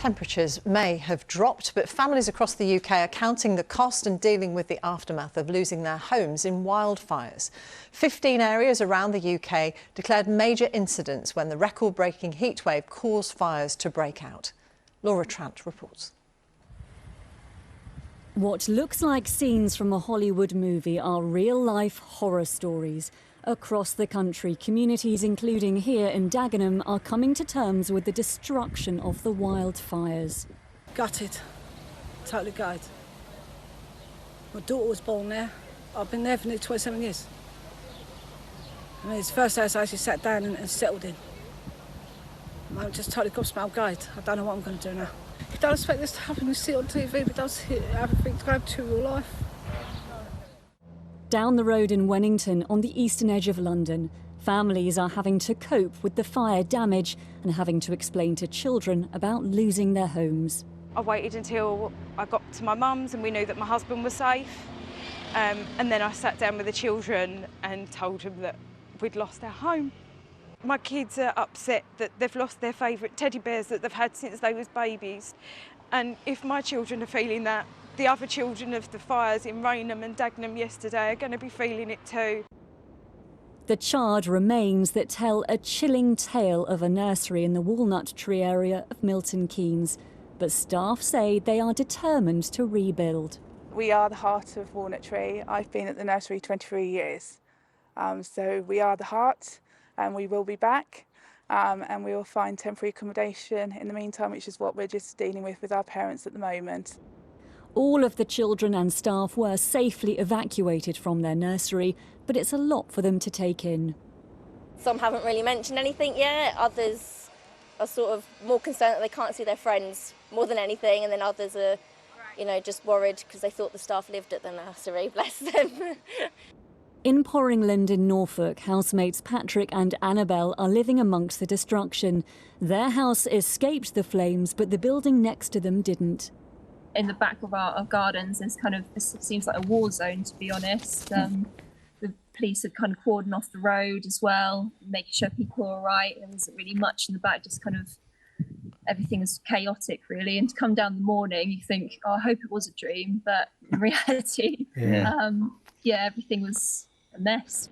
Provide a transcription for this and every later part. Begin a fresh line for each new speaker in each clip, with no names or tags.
Temperatures may have dropped, but families across the UK are counting the cost and dealing with the aftermath of losing their homes in wildfires. 15 areas around the UK declared major incidents when the record-breaking heatwave caused fires to break out. Laura Trant reports.
What looks like scenes from a Hollywood movie are real-life horror stories. Across the country, communities, including here in Dagenham, are coming to terms with the destruction of the wildfires.
Gutted, totally gutted. My daughter was born there. I've been there for nearly 27 years. I mean, it's the first house I actually sat down and settled in. I'm just totally gobsmacked, gutted. I don't know what I'm going to do now. You don't expect this to happen, you see it on TV, but it does hit everything to go to real life.
Down the road in Wennington, on the eastern edge of London, families are having to cope with the fire damage and having to explain to children about losing their homes.
I waited until I got to my mum's and we knew that my husband was safe. And then I sat down with the children and told them that we'd lost our home. My kids are upset that they've lost their favourite teddy bears that they've had since they was babies. And if my children are feeling that, the other children of the fires in Rainham and Dagenham yesterday are going to be feeling it too.
The charred remains that tell a chilling tale of a nursery in the Walnut Tree area of Milton Keynes. But staff say they are determined to rebuild.
We are the heart of Walnut Tree. I've been at the nursery 23 years. So we are the heart and we will be back. And we will find temporary accommodation in the meantime, which is what we're just dealing with our parents at the moment.
All of the children and staff were safely evacuated from their nursery, but it's a lot for them to take in.
Some haven't really mentioned anything yet, others are sort of more concerned that they can't see their friends more than anything, and then others are, just worried because they thought the staff lived at the nursery, bless them.
In Porringland in Norfolk, housemates Patrick and Annabelle are living amongst the destruction. Their house escaped the flames, but the building next to them didn't.
In the back of our gardens, it seems like a war zone, to be honest. The police had kind of cordoned off the road as well, making sure people were all right. There wasn't really much in the back, just kind of everything was chaotic, really. And to come down in the morning, you think, oh, I hope it was a dream. But in reality, everything was a mess.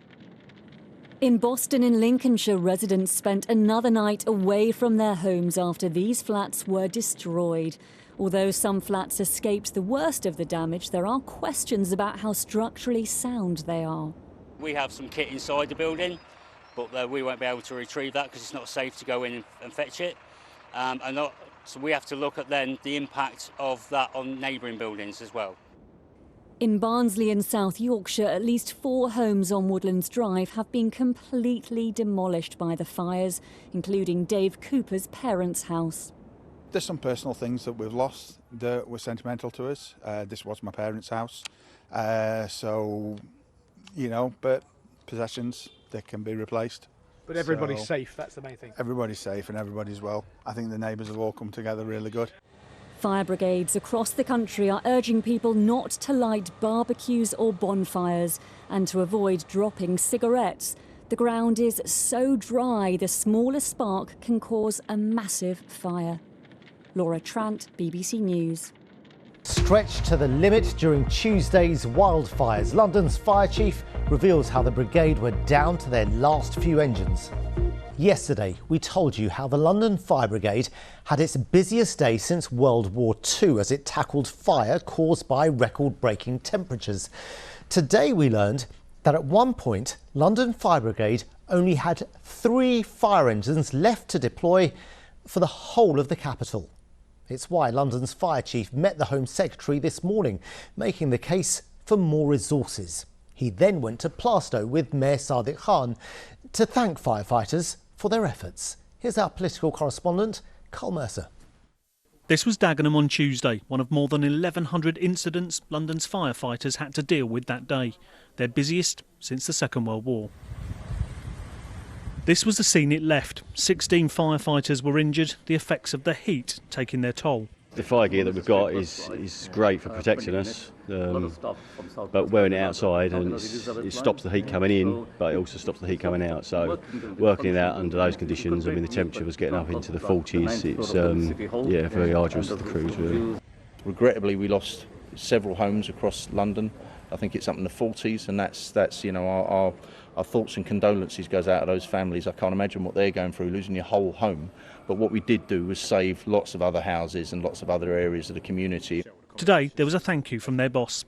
In Boston in Lincolnshire, residents spent another night away from their homes after these flats were destroyed. Although some flats escaped the worst of the damage, there are questions about how structurally sound they are.
We have some kit inside the building, but we won't be able to retrieve that because it's not safe to go in and fetch it. So we have to look at then the impact of that on neighbouring buildings as well.
In Barnsley in South Yorkshire, at least 4 homes on Woodlands Drive have been completely demolished by the fires, including Dave Cooper's parents' house.
There's some personal things that we've lost that were sentimental to us. This was my parents' house. But possessions, they can be replaced.
But everybody's safe, that's the main thing.
Everybody's safe and everybody's well. I think the neighbours have all come together really good.
Fire brigades across the country are urging people not to light barbecues or bonfires and to avoid dropping cigarettes. The ground is so dry, the smallest spark can cause a massive fire. Laura Trant, BBC News.
Stretched to the limit during Tuesday's wildfires, London's fire chief reveals how the brigade were down to their last few engines. Yesterday, we told you how the London Fire Brigade had its busiest day since World War II as it tackled fire caused by record-breaking temperatures. Today, we learned that at one point, London Fire Brigade only had 3 fire engines left to deploy for the whole of the capital. It's why London's fire chief met the Home Secretary this morning, making the case for more resources. He then went to Plaistow with Mayor Sadiq Khan to thank firefighters for their efforts. Here's our political correspondent, Carl Mercer.
This was Dagenham on Tuesday, one of more than 1,100 incidents London's firefighters had to deal with that day, their busiest since the Second World War. This was the scene it left. 16 firefighters were injured, the effects of the heat taking their toll.
The fire gear that we've got is great for protecting us, but wearing it outside and it stops the heat coming in, but it also stops the heat coming out. So working it out under those conditions, I mean the temperature was getting up into the 40s. It's very arduous for the crews really.
Regrettably, we lost several homes across London. I think it's up in the 40s, and that's our thoughts and condolences goes out to those families. I can't imagine what they're going through, losing your whole home. But what we did do was save lots of other houses and lots of other areas of the community.
Today there was a thank you from their boss.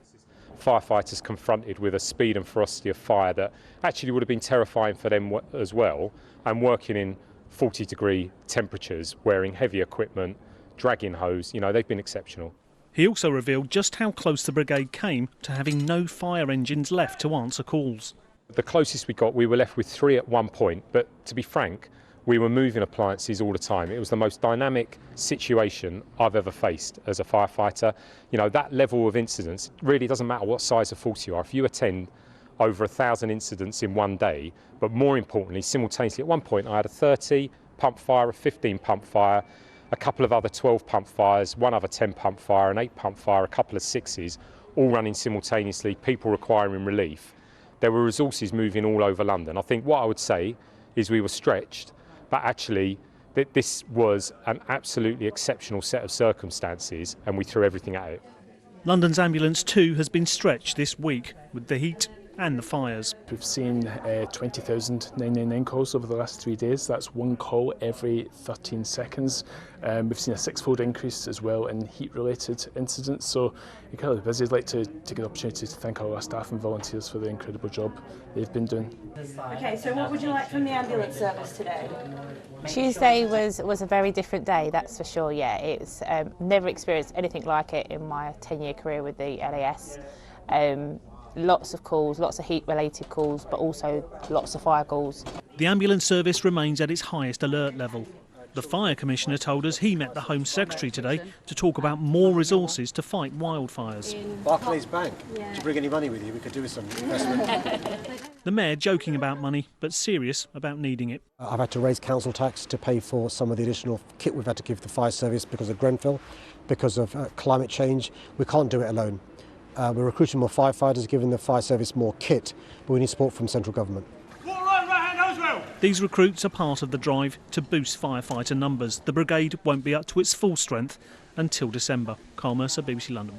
Firefighters confronted with a speed and ferocity of fire that actually would have been terrifying for them as well, and working in 40-degree temperatures, wearing heavy equipment, dragging hose, they've been exceptional.
He also revealed just how close the brigade came to having no fire engines left to answer calls.
The closest we got, we were left with 3 at one point, but to be frank, we were moving appliances all the time. It was the most dynamic situation I've ever faced as a firefighter. That level of incidents, really doesn't matter what size of force you are. If you attend over 1,000 incidents in one day, but more importantly, simultaneously, at one point I had a 30 pump fire, a 15 pump fire, a couple of other 12 pump fires, one other 10 pump fire, an 8 pump fire, a couple of 6s, all running simultaneously, people requiring relief. There were resources moving all over London. I think what I would say is we were stretched, but actually this was an absolutely exceptional set of circumstances and we threw everything at it.
London's ambulance too has been stretched this week with the heat and the fires.
We've seen 20,000 999 calls over the last 3 days. That's one call every 13 seconds. We've seen a 6-fold increase as well in heat-related incidents. So incredibly busy. I'd like to take an opportunity to thank all our staff and volunteers for the incredible job they've been doing.
Okay, so what would you like from the ambulance service today?
Tuesday was a very different day, that's for sure. Yeah, it's never experienced anything like it in my 10-year career with the LAS. Lots of calls, lots of heat-related calls, but also lots of fire calls.
The ambulance service remains at its highest alert level. The Fire Commissioner told us he met the Home Secretary today to talk about more resources to fight wildfires.
Barclays Bank, did you bring any money with you? We could do with some investment.
The Mayor joking about money, but serious about needing it.
I've had to raise council tax to pay for some of the additional kit we've had to give the fire service because of Grenfell, because of climate change. We can't do it alone. We're recruiting more firefighters, giving the fire service more kit, but we need support from central government.
These recruits are part of the drive to boost firefighter numbers. The brigade won't be up to its full strength until December. Carl Mercer, BBC London.